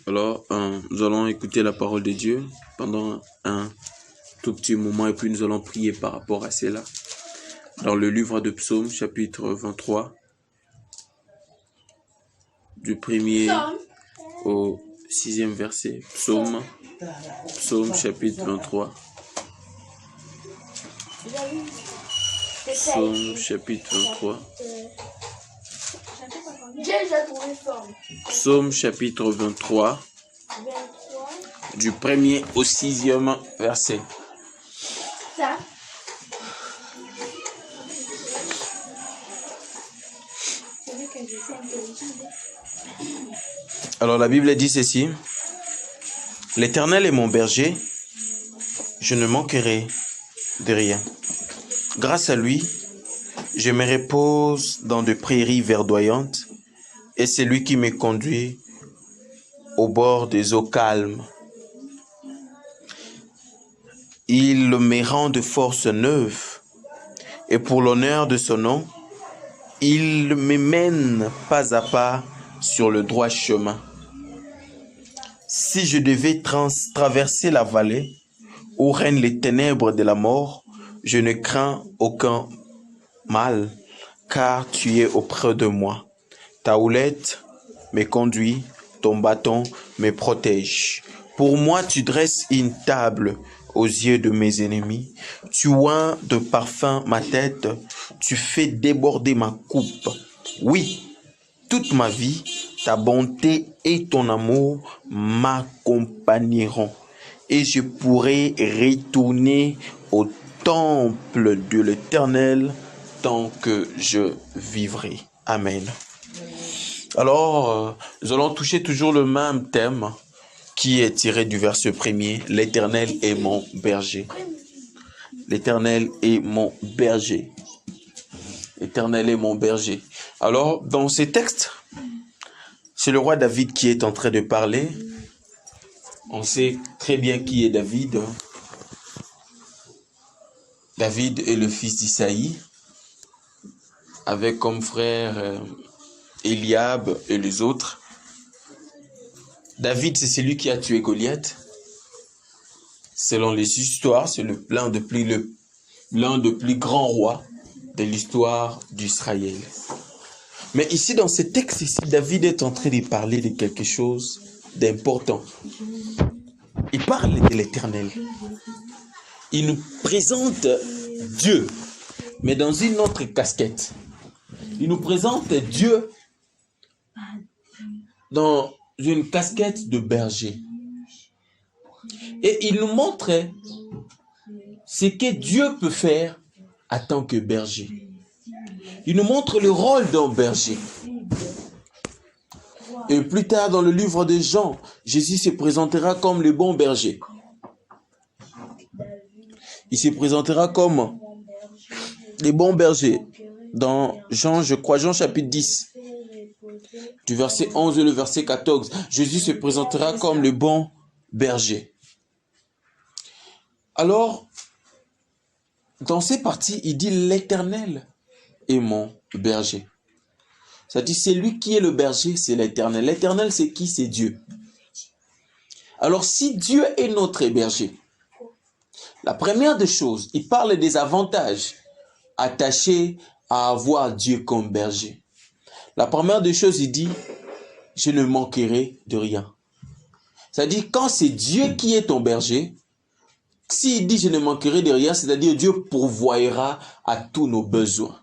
Alors, nous allons écouter la parole de Dieu pendant un tout petit moment et puis nous allons prier par rapport à cela. Dans le livre de Psaume, chapitre 23, du 1er au 6e verset. Psaume chapitre 23. Psaume chapitre 23. Psaume chapitre 23, du 1er au 6e verset. Alors la Bible dit ceci: L'Éternel est mon berger, je ne manquerai de rien. Grâce à lui, je me repose dans de prairies verdoyantes, et c'est lui qui me conduit au bord des eaux calmes. Il me rend de force neuve, et pour l'honneur de son nom, il me mène pas à pas sur le droit chemin. Si je devais traverser la vallée où règnent les ténèbres de la mort, je ne crains aucun mal, car tu es auprès de moi. Ta houlette me conduit, ton bâton me protège. Pour moi, tu dresses une table aux yeux de mes ennemis. Tu oins de parfum ma tête, tu fais déborder ma coupe. Oui, toute ma vie, ta bonté et ton amour m'accompagneront, et je pourrai retourner au temple de l'Éternel tant que je vivrai. Amen. Alors, nous allons toucher toujours le même thème qui est tiré du verset 1er. L'Éternel est mon berger. L'Éternel est mon berger. L'Éternel est mon berger. Alors, dans ces textes, c'est le roi David qui est en train de parler. On sait très bien qui est David. David est le fils d'Isaïe, avec comme frère Eliab et les autres. David, c'est celui qui a tué Goliath. Selon les histoires, c'est l'un des plus grands rois de l'histoire d'Israël. Mais ici, dans ce texte, David est en train de parler de quelque chose d'important. Il parle de l'Éternel. Il nous présente Dieu, mais dans une autre casquette. Il nous présente Dieu dans une casquette de berger. Et il nous montre ce que Dieu peut faire en tant que berger. Il nous montre le rôle d'un berger. Et plus tard dans le livre de Jean, Jésus se présentera comme le bon berger. Il se présentera comme le bon berger. Dans Jean chapitre 10, du verset 11 et le verset 14, Jésus se présentera comme le bon berger. Alors, dans ces parties, il dit l'Éternel est mon berger. C'est-à-dire, c'est lui qui est le berger, c'est l'Éternel. L'Éternel, c'est qui? C'est Dieu. Alors, si Dieu est notre berger, la première des choses, il parle des avantages attachés à avoir Dieu comme berger. La première des choses, il dit, je ne manquerai de rien. C'est-à-dire, quand c'est Dieu qui est ton berger, s'il dit je ne manquerai de rien, c'est-à-dire Dieu pourvoira à tous nos besoins.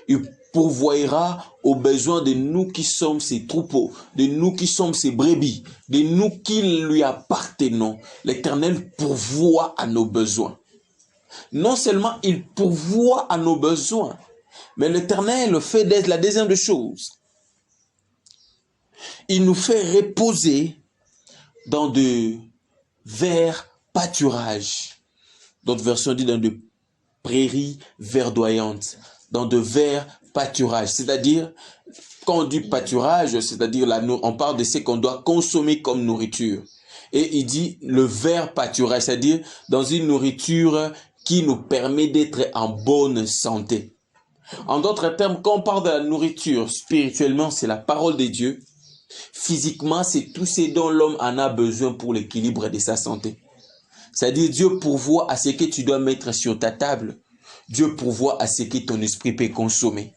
Il pourvoira aux besoins de nous qui sommes ses troupeaux, de nous qui sommes ses brebis, de nous qui lui appartenons. L'Éternel pourvoit à nos besoins. Non seulement il pourvoit à nos besoins, mais l'Éternel fait la deuxième des choses. Il nous fait reposer dans de verts pâturages. D'autres versions disent dans de prairies verdoyantes, dans de verts pâturages. C'est-à-dire, quand on dit pâturage, c'est-à-dire on parle de ce qu'on doit consommer comme nourriture. Et il dit le vert pâturage, c'est-à-dire dans une nourriture qui nous permet d'être en bonne santé. En d'autres termes, quand on parle de la nourriture spirituellement, c'est la parole de Dieu. Physiquement, c'est tout ce dont l'homme en a besoin pour l'équilibre de sa santé. C'est-à-dire Dieu pourvoit à ce que tu dois mettre sur ta table. Dieu pourvoit à ce que ton esprit peut consommer.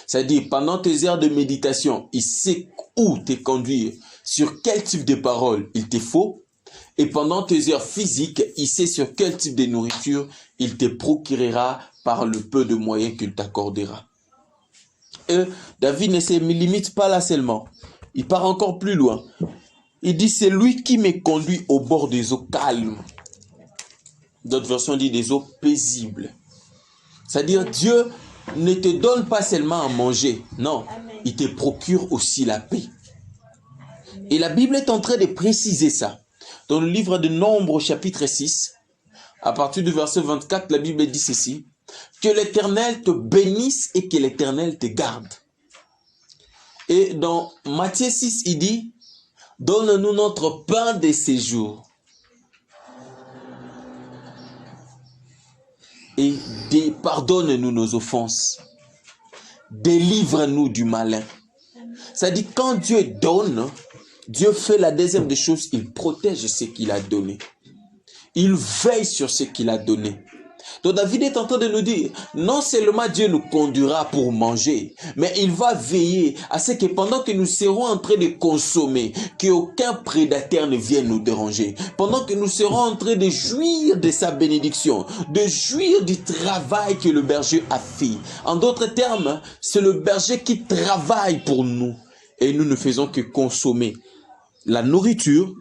C'est-à-dire pendant tes heures de méditation, il sait où te conduire, sur quel type de parole il te faut. Et pendant tes heures physiques, il sait sur quel type de nourriture il te procurera par le peu de moyens qu'il t'accordera. Et David ne se limite pas là seulement. Il part encore plus loin. Il dit, c'est lui qui me conduit au bord des eaux calmes. D'autres versions disent des eaux paisibles. C'est-à-dire, Dieu ne te donne pas seulement à manger. Non, il te procure aussi la paix. Et la Bible est en train de préciser ça. Dans le livre de Nombres, chapitre 6, à partir du verset 24, la Bible dit ceci. Que l'Éternel te bénisse et que l'Éternel te garde. Et dans Matthieu 6, il dit, donne-nous notre pain de ces jours. Et pardonne-nous nos offenses. Délivre-nous du malin. Ça dit, quand Dieu donne, Dieu fait la deuxième des choses, il protège ce qu'il a donné. Il veille sur ce qu'il a donné. Donc David est en train de nous dire, non seulement Dieu nous conduira pour manger, mais il va veiller à ce que pendant que nous serons en train de consommer, qu'aucun prédateur ne vienne nous déranger. Pendant que nous serons en train de jouir de sa bénédiction, de jouir du travail que le berger a fait. En d'autres termes, c'est le berger qui travaille pour nous. Et nous ne faisons que consommer la nourriture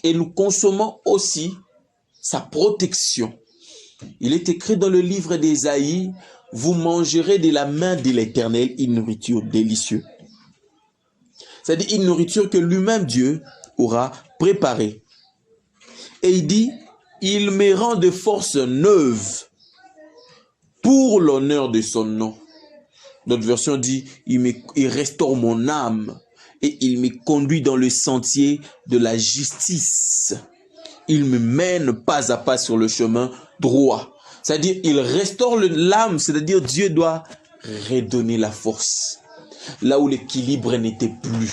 et nous consommons aussi sa protection. Il est écrit dans le livre d'Ésaïe, vous mangerez de la main de l'Éternel une nourriture délicieuse. C'est-à-dire une nourriture que lui-même Dieu aura préparée. Et il dit, il me rend de forces neuves pour l'honneur de son nom. Notre version dit, il restaure mon âme et il me conduit dans le sentier de la justice. Il me mène pas à pas sur le chemin droit. C'est-à-dire, il restaure l'âme, c'est-à-dire Dieu doit redonner la force. Là où l'équilibre n'était plus,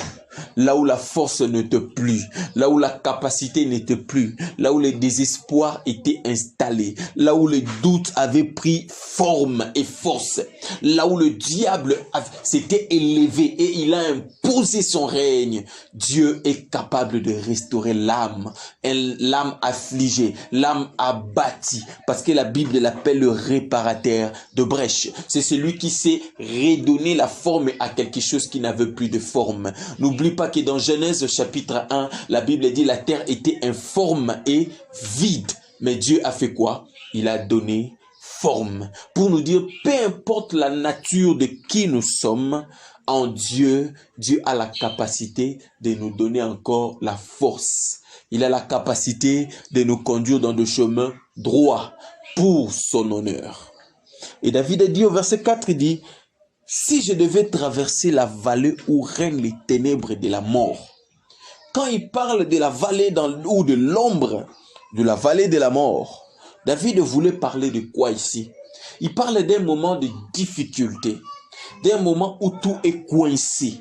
là où la force n'était plus, là où la capacité n'était plus, là où le désespoir était installé, là où le doute avait pris forme et force, là où le diable s'était élevé et il a imposé son règne, Dieu est capable de restaurer l'âme, l'âme affligée, l'âme abattie, parce que la Bible l'appelle le réparateur de brèches. C'est celui qui sait redonner la forme à quelque chose qui n'avait plus de forme. N'oublie pas que dans Genèse chapitre 1, la Bible dit la terre était informe et vide. Mais Dieu a fait quoi? Il a donné forme. Pour nous dire, peu importe la nature de qui nous sommes, en Dieu, Dieu a la capacité de nous donner encore la force. Il a la capacité de nous conduire dans le chemin droit pour son honneur. Et David a dit au verset 4, il dit, si je devais traverser la vallée où règnent les ténèbres de la mort. Quand il parle de la vallée ou de l'ombre de la vallée de la mort, David voulait parler de quoi ici? Il parle d'un moment de difficulté, d'un moment où tout est coincé,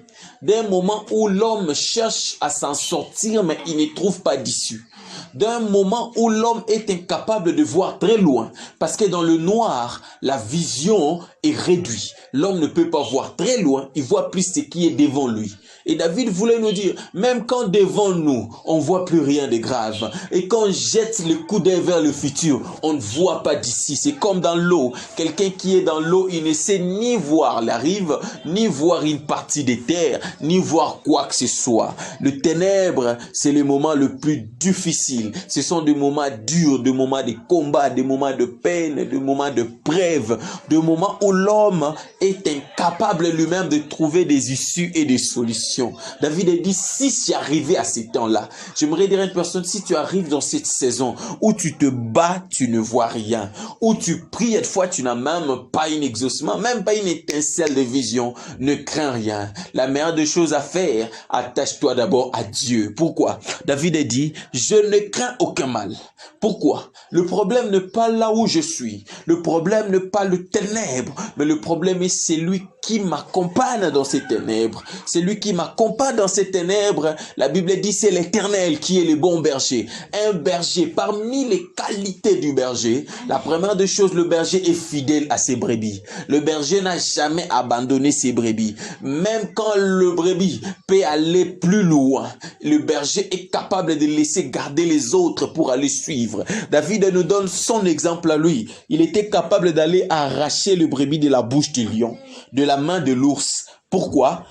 d'un moment où l'homme cherche à s'en sortir mais il ne trouve pas d'issue. D'un moment où l'homme est incapable de voir très loin, parce que dans le noir, la vision est réduite. L'homme ne peut pas voir très loin, il voit plus ce qui est devant lui. Et David voulait nous dire, même quand devant nous, on ne voit plus rien de grave. Et quand on jette le coup d'œil vers le futur, on ne voit pas d'ici. C'est comme dans l'eau. Quelqu'un qui est dans l'eau, il ne sait ni voir la rive, ni voir une partie des terres, ni voir quoi que ce soit. Le ténèbre, c'est le moment le plus difficile. Ce sont des moments durs, des moments de combat, des moments de peine, des moments de preuve, des moments où l'homme est incapable lui-même de trouver des issues et des solutions. David a dit, si tu es arrivé à ces temps-là, j'aimerais dire à une personne, si tu arrives dans cette saison où tu te bats, tu ne vois rien, où tu pries, cette fois tu n'as même pas un exaucement, même pas une étincelle de vision, ne crains rien. La meilleure des choses à faire, attache-toi d'abord à Dieu. Pourquoi? David a dit, je ne crains aucun mal. Pourquoi? Le problème n'est pas là où je suis. Le problème n'est pas le ténèbre, mais le problème est celui qui m'accompagne dans ces ténèbres. C'est lui qui m'accompagne dans ces ténèbres. La Bible dit c'est l'Éternel qui est le bon berger. Un berger, parmi les qualités du berger, la première des choses, le berger est fidèle à ses brebis. Le berger n'a jamais abandonné ses brebis. Même quand le brebis peut aller plus loin, le berger est capable de laisser garder les autres pour aller suivre. David nous donne son exemple à lui. Il était capable d'aller arracher le brebis de la bouche du lion, de la main de l'ours. Pourquoi?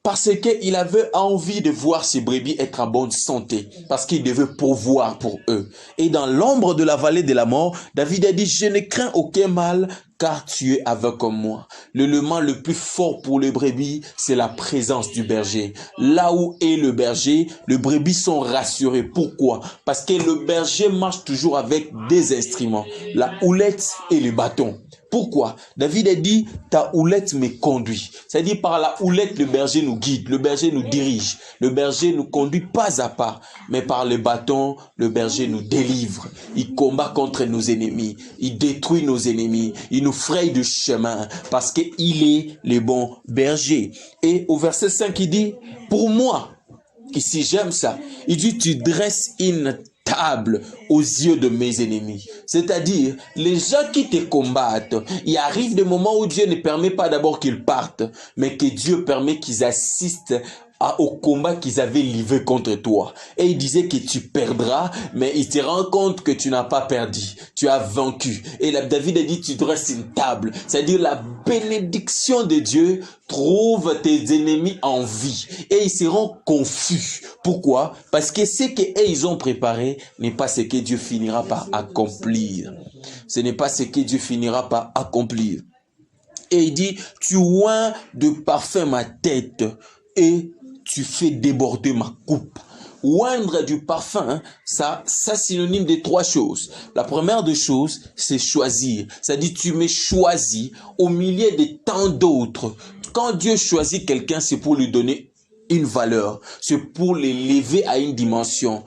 Parce qu'il avait envie de voir ses brebis être en bonne santé, parce qu'il devait pourvoir pour eux. Et dans l'ombre de la vallée de la mort, David a dit, je ne crains aucun mal, car tu es avec moi. L'élément le plus fort pour le brebis, c'est la présence du berger. Là où est le berger, les brebis sont rassurés. Pourquoi? Parce que le berger marche toujours avec des instruments, la houlette et le bâton. Pourquoi? David a dit, ta houlette me conduit. C'est-à-dire par la houlette, le berger nous guide, le berger nous dirige. Le berger nous conduit pas à pas, mais par le bâton, le berger nous délivre. Il combat contre nos ennemis, il détruit nos ennemis, il nous fraye du chemin parce qu'il est le bon berger. Et au verset 5, il dit, pour moi, ici j'aime ça, il dit, tu dresses une table aux yeux de mes ennemis. C'est-à-dire, les gens qui te combattent, il arrive des moments où Dieu ne permet pas d'abord qu'ils partent, mais que Dieu permet qu'ils assistent au combat qu'ils avaient livré contre toi. Et il disait que tu perdras, mais il te rend compte que tu n'as pas perdu. Tu as vaincu. Et David a dit, tu dresses une table. C'est-à-dire la bénédiction de Dieu trouve tes ennemis en vie. Et ils seront confus. Pourquoi? Parce que ce qu'ils ont préparé n'est pas ce que Dieu finira par accomplir. Ce n'est pas ce que Dieu finira par accomplir. Et il dit, tu oins de parfum ma tête et tu fais déborder ma coupe. Oindre du parfum, ça synonyme de trois choses. La première des choses, c'est choisir. Ça dit, tu m'es choisi au milieu de tant d'autres. Quand Dieu choisit quelqu'un, c'est pour lui donner une valeur. C'est pour l'élever à une dimension.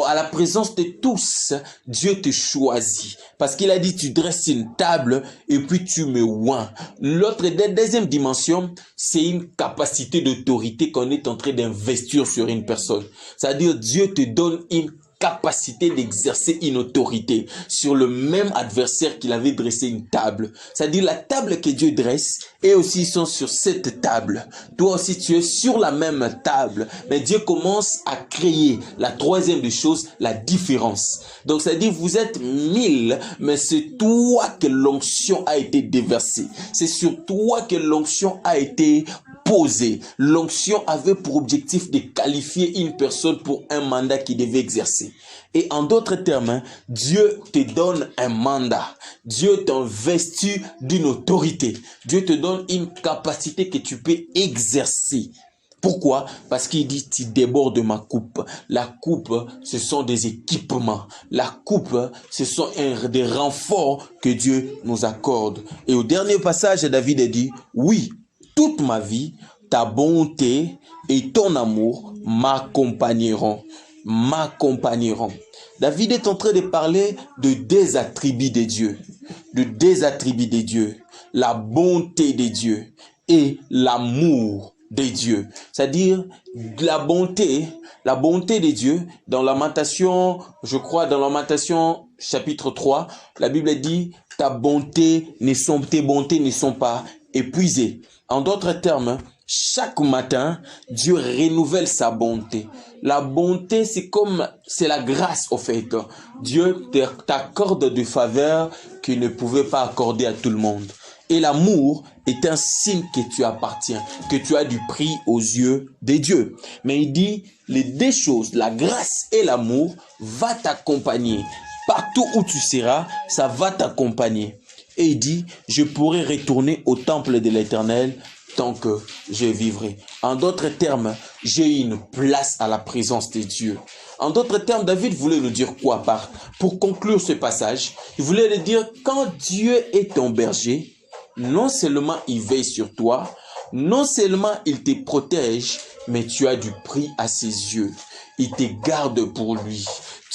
À la présence de tous, Dieu te choisit. Parce qu'il a dit, tu dresses une table et puis tu me oins. L'autre, deuxième dimension, c'est une capacité d'autorité qu'on est en train d'investir sur une personne. C'est-à-dire, Dieu te donne une capacité d'exercer une autorité sur le même adversaire qu'il avait dressé une table. C'est-à-dire la table que Dieu dresse, et aussi ils sont sur cette table. Toi aussi tu es sur la même table, mais Dieu commence à créer la troisième des choses, la différence. Donc c'est-à-dire vous êtes 1000, mais c'est toi que l'onction a été déversée. C'est sur toi que l'onction a été posée. L'onction avait pour objectif de qualifier une personne pour un mandat qu'il devait exercer. Et en d'autres termes, Dieu te donne un mandat. Dieu t'investit d'une autorité. Dieu te donne une capacité que tu peux exercer. Pourquoi? Parce qu'il dit, tu débordes ma coupe. La coupe, ce sont des équipements. La coupe, ce sont des renforts que Dieu nous accorde. Et au dernier passage, David a dit, oui, toute ma vie, ta bonté et ton amour m'accompagneront. M'accompagneront. David est en train de parler de deux attributs de Dieu. De deux attributs de Dieu. La bonté de Dieu et l'amour de Dieu. C'est-à-dire la bonté de Dieu. Dans Lamentation, je crois, dans Lamentation chapitre 3, la Bible dit, tes bontés ne sont pas épuisées. En d'autres termes, chaque matin, Dieu renouvelle sa bonté. La bonté, c'est la grâce, au fait. Dieu t'accorde des faveurs qu'il ne pouvait pas accorder à tout le monde. Et l'amour est un signe que tu appartiens, que tu as du prix aux yeux de Dieu. Mais il dit, les deux choses, la grâce et l'amour, va t'accompagner. Partout où tu seras, ça va t'accompagner. Et il dit, je pourrai retourner au temple de l'Éternel tant que je vivrai. En d'autres termes, j'ai une place à la présence de Dieu. En d'autres termes, David voulait nous dire quoi pour conclure ce passage? Il voulait nous dire, quand Dieu est ton berger, non seulement il veille sur toi, non seulement il te protège, mais tu as du prix à ses yeux. Il te garde pour lui.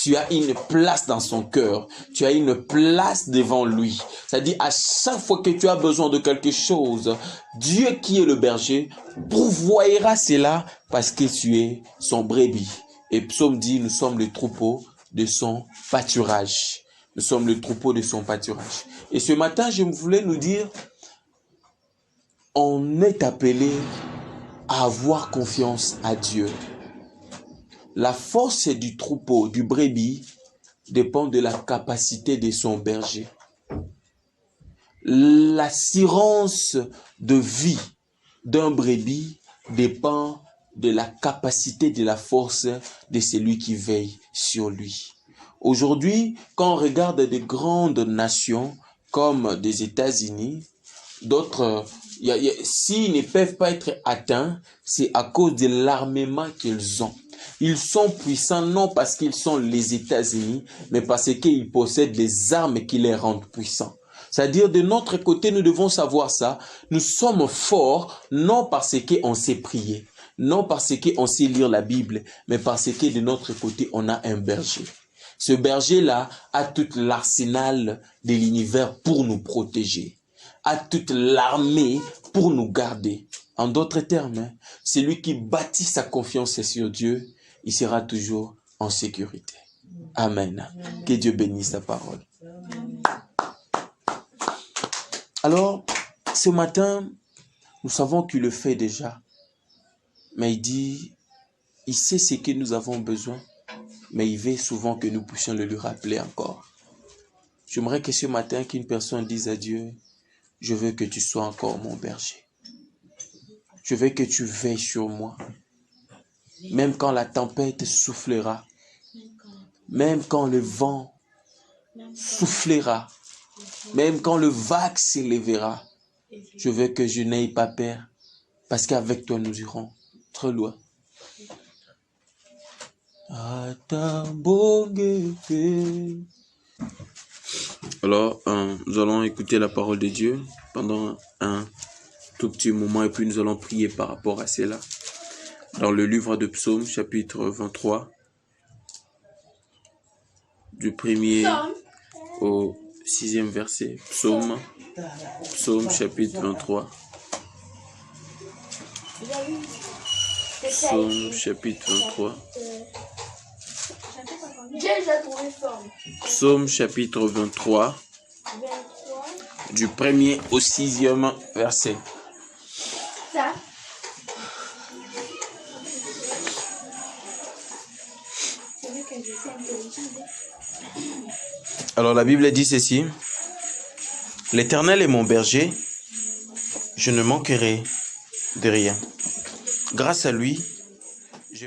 tu as une place dans son cœur. Tu as une place devant lui. C'est-à-dire, à chaque fois que tu as besoin de quelque chose, Dieu qui est le berger pourvoira cela parce que tu es son brebis. Et Psaume dit, nous sommes le troupeau de son pâturage. Nous sommes le troupeau de son pâturage. Et ce matin, je voulais nous dire, on est appelé à avoir confiance à Dieu. La force du troupeau, du brebis, dépend de la capacité de son berger. L'assurance de vie d'un brebis dépend de la capacité, de la force de celui qui veille sur lui. Aujourd'hui, quand on regarde des grandes nations comme des États-Unis, d'autres, s'ils ne peuvent pas être atteints, c'est à cause de l'armement qu'ils ont. Ils sont puissants non parce qu'ils sont les États-Unis, mais parce qu'ils possèdent les armes qui les rendent puissants. C'est-à-dire, de notre côté, nous devons savoir ça. Nous sommes forts non parce qu'on sait prier, non parce qu'on sait lire la Bible, mais parce que de notre côté, on a un berger. Ce berger-là a tout l'arsenal de l'univers pour nous protéger, a toute l'armée pour nous garder. En d'autres termes, celui qui bâtit sa confiance sur Dieu, il sera toujours en sécurité. Amen. Que Dieu bénisse sa parole. Alors, ce matin, nous savons qu'il le fait déjà. Mais il dit, il sait ce que nous avons besoin, mais il veut souvent que nous puissions le lui rappeler encore. J'aimerais que ce matin, qu'une personne dise à Dieu, je veux que tu sois encore mon berger. Je veux que tu veilles sur moi. Même quand la tempête soufflera, même quand le vent soufflera, même quand le vague s'élèvera, je veux que je n'aie pas peur, parce qu'avec toi nous irons très loin. Alors, nous allons écouter la parole de Dieu pendant un tout petit moment et puis nous allons prier par rapport à cela. Dans le livre de Psaume, chapitre 23, du 1er au 6e verset. Psaume chapitre 23. Psaume chapitre 23. Psaume chapitre 23, du 1er au 6e verset. Alors la Bible dit ceci: L'Éternel est mon berger, je ne manquerai de rien. Grâce à lui, je